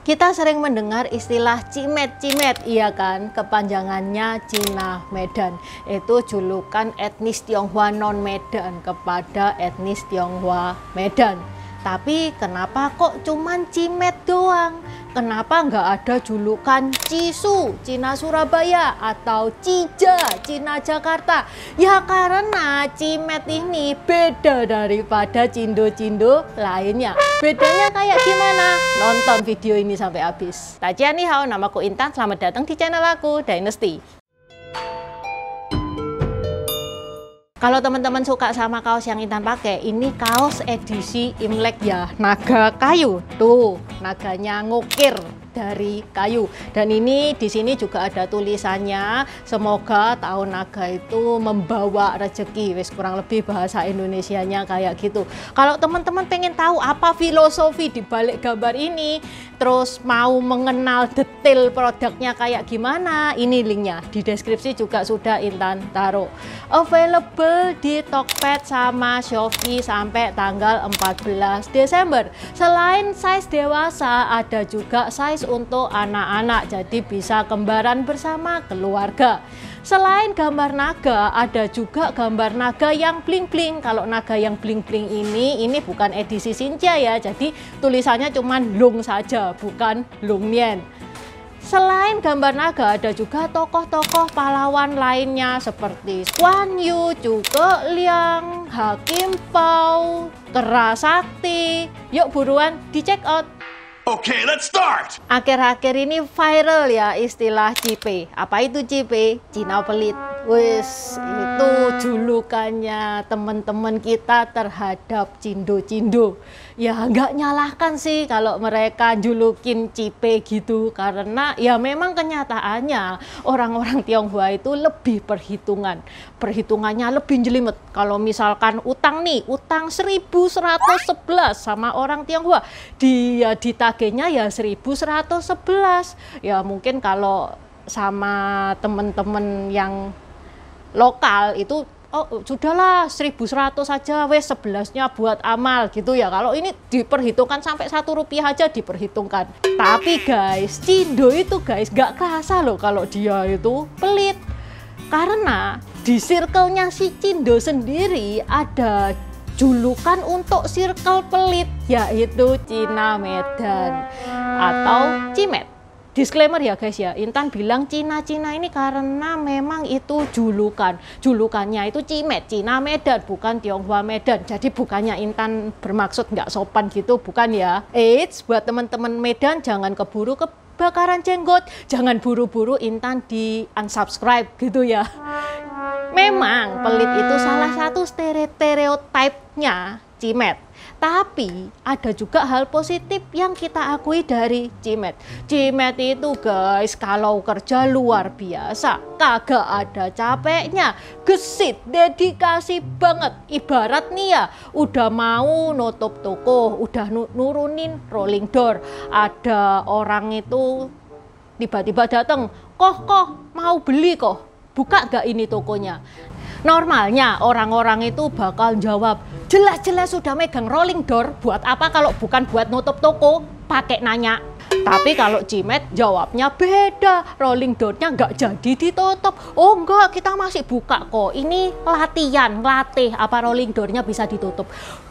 Kita sering mendengar istilah Cimet, iya kan? Kepanjangannya Cina Medan. Itu julukan etnis Tionghoa non-Medan kepada etnis Tionghoa Medan. Tapi kenapa kok cuman Cimet doang? Kenapa nggak ada julukan Cisu, Cina Surabaya, atau Cija, Cina Jakarta? Ya karena Cimet ini beda daripada cindo-cindo lainnya. Bedanya kayak gimana? Nonton video ini sampai habis. Tajian ni hao, namaku Intan, selamat datang di channel aku, Dynasty. Kalau teman-teman suka sama kaos yang Intan pakai, ini kaos edisi Imlek ya, naga kayu. Tuh, naganya ngukir dari kayu. Dan ini di sini juga ada tulisannya, semoga tahun naga itu membawa rezeki. Wis kurang lebih bahasa Indonesianya kayak gitu. Kalau teman-teman pengen tahu apa filosofi di balik gambar ini, terus mau mengenal detail produknya kayak gimana, ini linknya di deskripsi juga sudah Intan taruh. Available di Tokped sama Shopee sampai tanggal 14 Desember. Selain size dewasa, ada juga size untuk anak-anak, jadi bisa kembaran bersama keluarga. Selain gambar naga, ada juga gambar naga yang bling-bling. Kalau naga yang bling-bling ini bukan edisi Xinjia ya, jadi tulisannya cuman Lung saja, bukan Lung Nian. Selain gambar naga, ada juga tokoh-tokoh pahlawan lainnya seperti Guan Yu, Zhuge Liang, Hakim Pao, Kera Sakti. Yuk buruan di check out. Oke, let's start. Akhir-akhir ini viral ya istilah Cipe. Apa itu Cipe? Cina pelit. Wis, itu julukannya teman-teman kita terhadap cindo-cindo. Ya nggak nyalahkan sih kalau mereka julukin Cipe gitu, karena ya memang kenyataannya orang-orang Tionghoa itu lebih perhitungannya lebih jelimet. Kalau misalkan utang nih, utang 1111 sama orang Tionghoa, dia ditagihnya ya 1111. Ya mungkin kalau sama teman-teman yang lokal itu, oh sudahlah 1100 saja, wes 11-nya buat amal gitu ya. Kalau ini diperhitungkan sampai Rp1 aja diperhitungkan. Tapi guys, cindo itu guys gak kerasa loh kalau dia itu pelit. Karena di circle-nya si cindo sendiri ada julukan untuk circle pelit, yaitu Cina Medan atau Cimet. Disclaimer ya guys ya, Intan bilang Cina-Cina ini karena memang itu julukannya itu Cimet, Cina Medan, bukan Tionghoa Medan. Jadi bukannya Intan bermaksud nggak sopan gitu, bukan ya. Eits, buat teman-teman Medan jangan keburu kebakaran jenggot, jangan buru-buru Intan di unsubscribe gitu ya. Memang pelit itu salah satu stereotipnya Cimet. Tapi ada juga hal positif yang kita akui dari Cimet. Cimet itu guys kalau kerja luar biasa, kagak ada capeknya, gesit, dedikasi banget. Ibarat nih ya, udah mau nutup toko, udah nurunin rolling door, ada orang itu tiba-tiba datang, kok mau beli kok, buka gak ini tokonya? Normalnya orang-orang itu bakal jawab, jelas-jelas sudah megang rolling door, buat apa kalau bukan buat nutup toko, pakai nanya. Tapi kalau Cimet jawabnya beda, rolling door-nya nggak jadi ditutup. Oh enggak, kita masih buka kok, ini latih apa rolling door-nya bisa ditutup.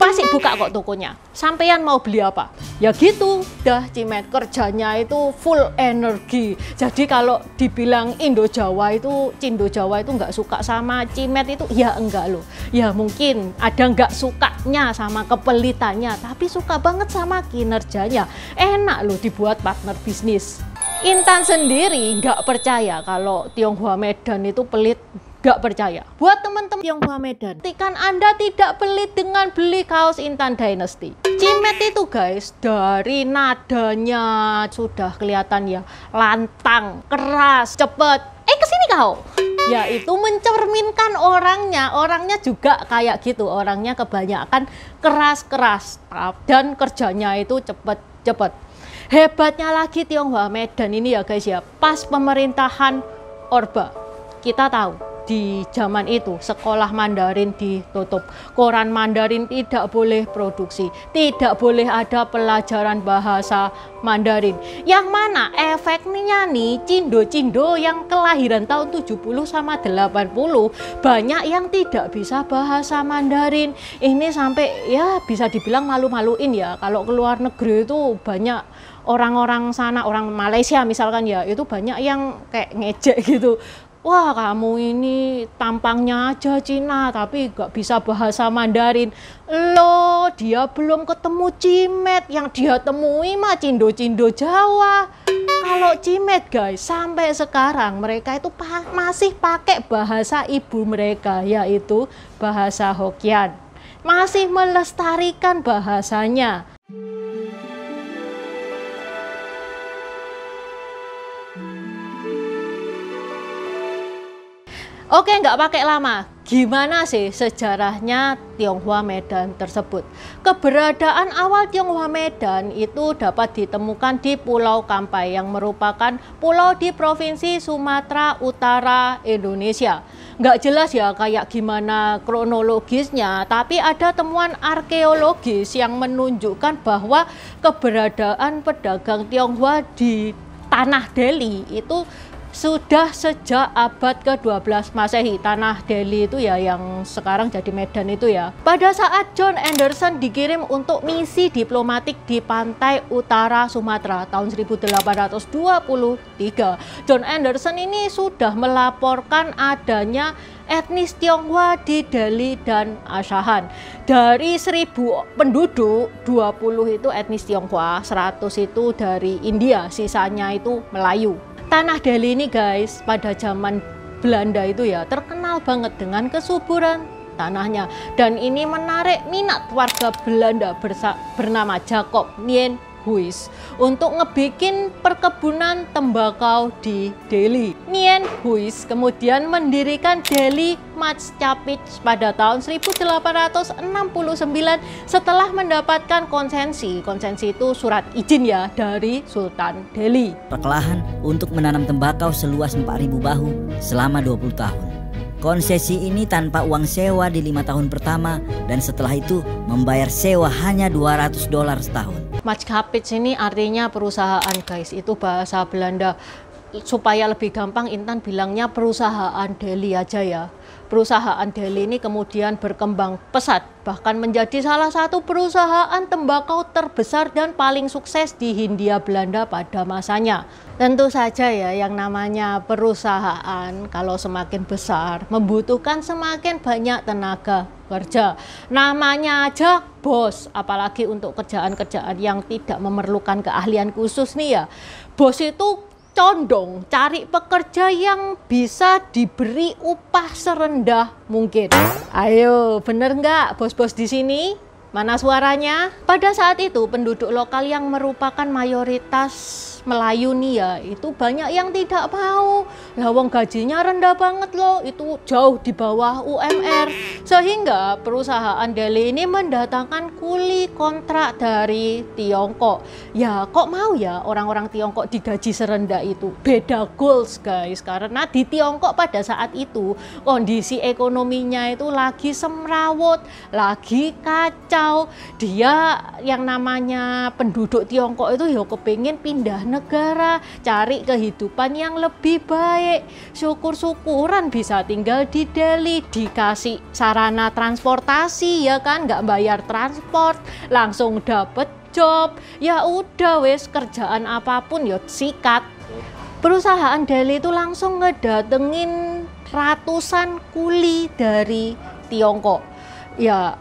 Pasti buka kok tokonya. Sampean mau beli apa? Ya gitu, dah Cimet kerjanya itu full energi. Jadi kalau dibilang Indo-Jawa itu, Cindo-Jawa itu nggak suka sama Cimet itu, ya enggak loh. Ya mungkin ada nggak sukanya sama kepelitannya, tapi suka banget sama kinerjanya. Enak loh dibuat partner bisnis. Intan sendiri nggak percaya kalau Tionghoa Medan itu pelit. Gak percaya. Buat teman-teman Tionghoa Medan, pastikan Anda tidak pelit dengan beli kaos Intan Dynasty. Cimet itu guys, dari nadanya sudah kelihatan ya, lantang, keras, cepet. Kesini kau. Ya itu mencerminkan orangnya juga kayak gitu. Orangnya kebanyakan keras-keras dan kerjanya itu cepet. Hebatnya lagi Tionghoa Medan ini ya guys ya, pas pemerintahan Orba, kita tahu di zaman itu sekolah Mandarin ditutup, koran Mandarin tidak boleh produksi, tidak boleh ada pelajaran bahasa Mandarin. Yang mana efeknya nih cindo-cindo yang kelahiran tahun 70 sama 80 banyak yang tidak bisa bahasa Mandarin. Ini sampai ya bisa dibilang malu-maluin ya, kalau keluar negeri itu banyak orang-orang sana, orang Malaysia misalkan ya, itu banyak yang kayak ngejek gitu. Wah, kamu ini tampangnya aja Cina tapi gak bisa bahasa Mandarin. Loh, dia belum ketemu cimet, yang dia temui mah cindo-cindo Jawa. Kalau cimet guys, sampai sekarang mereka itu masih pakai bahasa ibu mereka, yaitu bahasa Hokkien. Masih melestarikan bahasanya. Oke, nggak pakai lama. Gimana sih sejarahnya Tionghoa Medan tersebut? Keberadaan awal Tionghoa Medan itu dapat ditemukan di Pulau Kampai yang merupakan pulau di Provinsi Sumatera Utara, Indonesia. Nggak jelas ya kayak gimana kronologisnya, tapi ada temuan arkeologis yang menunjukkan bahwa keberadaan pedagang Tionghoa di Tanah Delhi itu sudah sejak abad ke-12 Masehi. Tanah Delhi itu ya yang sekarang jadi Medan itu ya. Pada saat John Anderson dikirim untuk misi diplomatik di pantai utara Sumatera tahun 1823, John Anderson ini sudah melaporkan adanya etnis Tionghoa di Delhi dan Asahan. Dari 1000 penduduk, 20 itu etnis Tionghoa, 100 itu dari India, sisanya itu Melayu. Tanah Delhi ini guys, pada zaman Belanda itu ya terkenal banget dengan kesuburan tanahnya. Dan ini menarik minat warga Belanda bernama Jacob Nienhuis untuk ngebikin perkebunan tembakau di Delhi. Nienhuis kemudian mendirikan Delhi Majapahit pada tahun 1869 setelah mendapatkan konsensi. Konsensi itu surat izin ya dari Sultan Delhi. Perkelahan untuk menanam tembakau seluas 4.000 bahu selama 20 tahun. Konsesi ini tanpa uang sewa di 5 tahun pertama dan setelah itu membayar sewa hanya $200 setahun. Majapahit ini artinya perusahaan guys, itu bahasa Belanda. Supaya lebih gampang Intan bilangnya perusahaan Delhi aja ya. Perusahaan Delhi ini kemudian berkembang pesat, bahkan menjadi salah satu perusahaan tembakau terbesar dan paling sukses di Hindia Belanda pada masanya. Tentu saja ya, yang namanya perusahaan kalau semakin besar membutuhkan semakin banyak tenaga kerja. Namanya aja bos, apalagi untuk kerjaan-kerjaan yang tidak memerlukan keahlian khusus nih ya. Bos itu condong cari pekerja yang bisa diberi upah serendah mungkin. Ayo, bener nggak bos-bos di sini? Mana suaranya? Pada saat itu penduduk lokal yang merupakan mayoritas Melayu nih ya, itu banyak yang tidak mau. Lawang gajinya rendah banget loh, itu jauh di bawah UMR. Sehingga perusahaan Delhi ini mendatangkan kuli kontrak dari Tiongkok. Ya kok mau ya orang-orang Tiongkok digaji serendah itu? Beda goals guys, karena di Tiongkok pada saat itu kondisi ekonominya itu lagi semrawut, lagi kacau. Dia yang namanya penduduk Tiongkok itu ya kepingin pindah negara, cari kehidupan yang lebih baik. Syukur-syukuran bisa tinggal di Delhi, dikasih sarana transportasi ya kan, nggak bayar transport, langsung dapet job. Ya udah wes, kerjaan apapun ya sikat. Perusahaan Delhi itu langsung ngedatengin ratusan kuli dari Tiongkok. Ya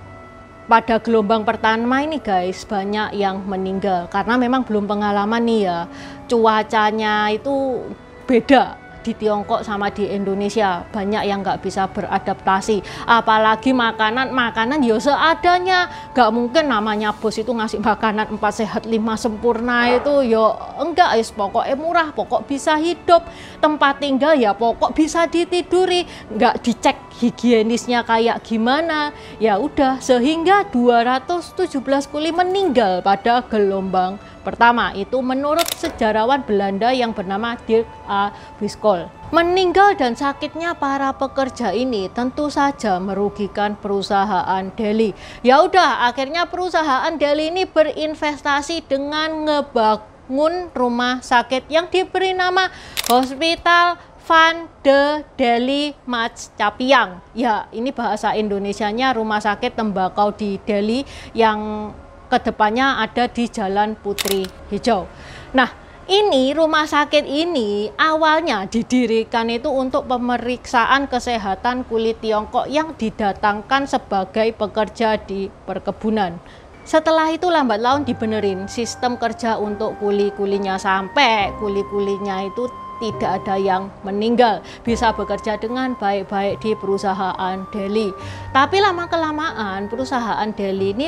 pada gelombang pertama ini guys banyak yang meninggal karena memang belum pengalaman nih ya. Cuacanya itu beda di Tiongkok sama di Indonesia, banyak yang nggak bisa beradaptasi. Apalagi makanan ya seadanya, nggak mungkin namanya bos itu ngasih makanan 4 sehat 5 sempurna itu yo enggak, pokoknya murah, pokok bisa hidup, tempat tinggal ya pokok bisa ditiduri, enggak dicek higienisnya kayak gimana. Ya udah, sehingga 217 kuli meninggal pada gelombang pertama. Itu menurut sejarawan Belanda yang bernama Dirk A. Wiskol. Meninggal dan sakitnya para pekerja ini tentu saja merugikan perusahaan Delhi. Ya udah, akhirnya perusahaan Delhi ini berinvestasi dengan ngebangun rumah sakit yang diberi nama Hospital Van de Delhi Majapahit. Ya, ini bahasa Indonesianya Rumah Sakit Tembakau di Delhi yang kedepannya ada di Jalan Putri Hijau. Nah, ini rumah sakit ini awalnya didirikan itu untuk pemeriksaan kesehatan kulit Tiongkok yang didatangkan sebagai pekerja di perkebunan. Setelah itu lambat laun dibenerin sistem kerja untuk kuli-kulinya sampai kuli-kulinya itu tidak ada yang meninggal, bisa bekerja dengan baik-baik di perusahaan Delhi. Tapi lama-kelamaan perusahaan Delhi ini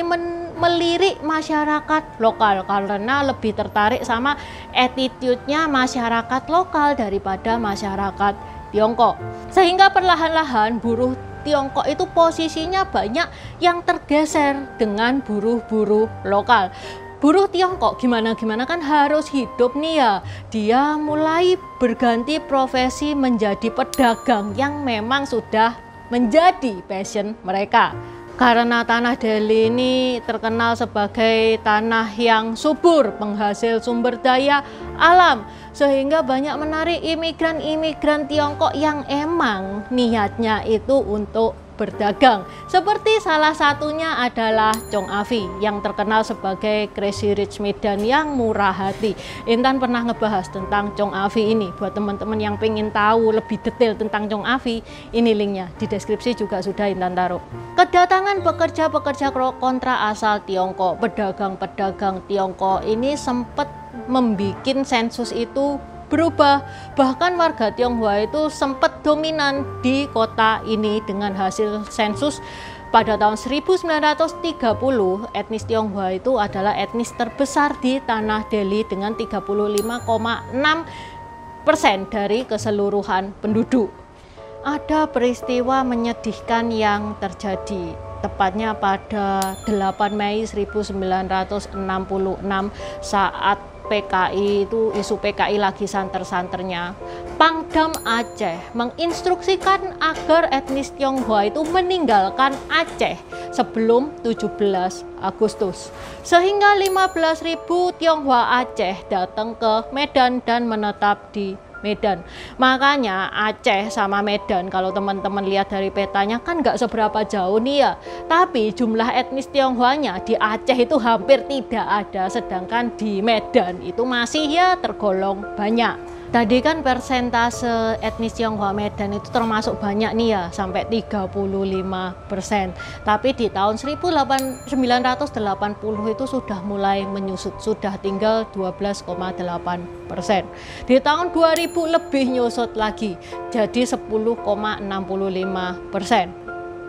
melirik masyarakat lokal karena lebih tertarik sama attitude-nya masyarakat lokal daripada masyarakat Tiongkok. Sehingga perlahan-lahan buruh Tiongkok itu posisinya banyak yang tergeser dengan buruh-buruh lokal. Buruh Tiongkok gimana kan harus hidup nih ya. Dia mulai berganti profesi menjadi pedagang yang memang sudah menjadi passion mereka. Karena tanah Delhi ini terkenal sebagai tanah yang subur, penghasil sumber daya alam, sehingga banyak menarik imigran-imigran Tiongkok yang emang niatnya itu untuk berdagang. Seperti salah satunya adalah Chong Afi yang terkenal sebagai Crazy Rich Medan yang murah hati. Intan pernah ngebahas tentang Chong Afi ini. Buat teman-teman yang pengen tahu lebih detail tentang Chong Afi, ini linknya di deskripsi juga sudah Intan taruh. Kedatangan pekerja-pekerja kontra asal Tiongkok, pedagang-pedagang Tiongkok ini sempat membuat sensus itu berubah. Bahkan warga Tionghoa itu sempat dominan di kota ini. Dengan hasil sensus pada tahun 1930, etnis Tionghoa itu adalah etnis terbesar di tanah Delhi dengan 35,6% dari keseluruhan penduduk. Ada peristiwa menyedihkan yang terjadi tepatnya pada 8 Mei 1966 saat PKI itu, isu PKI lagi santer-santernya. Pangdam Aceh menginstruksikan agar etnis Tionghoa itu meninggalkan Aceh sebelum 17 Agustus. Sehingga 15.000 Tionghoa Aceh datang ke Medan dan menetap di Medan. Makanya Aceh sama Medan kalau teman-teman lihat dari petanya kan nggak seberapa jauh nih ya. Tapi jumlah etnis Tionghoanya di Aceh itu hampir tidak ada, sedangkan di Medan itu masih ya tergolong banyak. Tadi kan persentase etnis Tionghoa Medan itu termasuk banyak nih ya, sampai 35%. Tapi di tahun 1980 itu sudah mulai menyusut, sudah tinggal 12,8%. Di tahun 2000 lebih nyusut lagi, jadi 10,65%.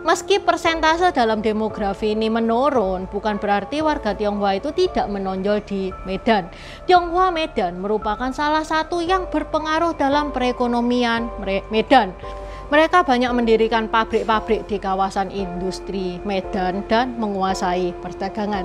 Meski persentase dalam demografi ini menurun, bukan berarti warga Tionghoa itu tidak menonjol di Medan. Tionghoa Medan merupakan salah satu yang berpengaruh dalam perekonomian Medan. Mereka banyak mendirikan pabrik-pabrik di kawasan industri Medan dan menguasai perdagangan.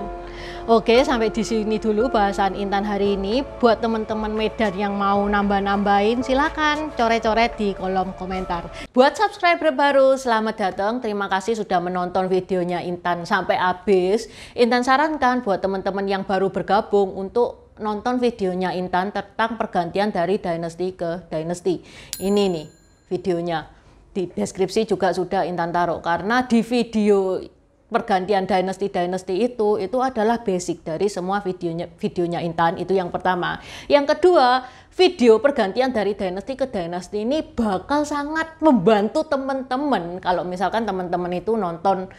Oke, sampai di sini dulu bahasan Intan hari ini. Buat teman-teman Medan yang mau nambah-nambahin, silakan coret-coret di kolom komentar. Buat subscriber baru, selamat datang. Terima kasih sudah menonton videonya Intan sampai habis. Intan sarankan buat teman-teman yang baru bergabung untuk nonton videonya Intan tentang pergantian dari dinasti ke dinasti. Ini nih videonya. Di deskripsi juga sudah Intan taruh, karena di video pergantian dinasti itu adalah basic dari semua videonya Intan. Itu yang pertama. Yang kedua, video pergantian dari dinasti ke dinasti ini bakal sangat membantu teman-teman kalau misalkan teman-teman itu nonton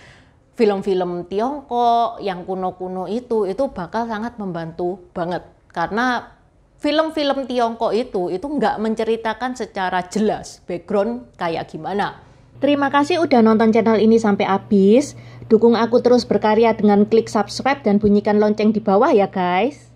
film-film Tiongkok yang kuno-kuno itu bakal sangat membantu banget, karena film-film Tiongkok itu nggak menceritakan secara jelas background kayak gimana. Terima kasih udah nonton channel ini sampai habis. Dukung aku terus berkarya dengan klik subscribe dan bunyikan lonceng di bawah ya guys.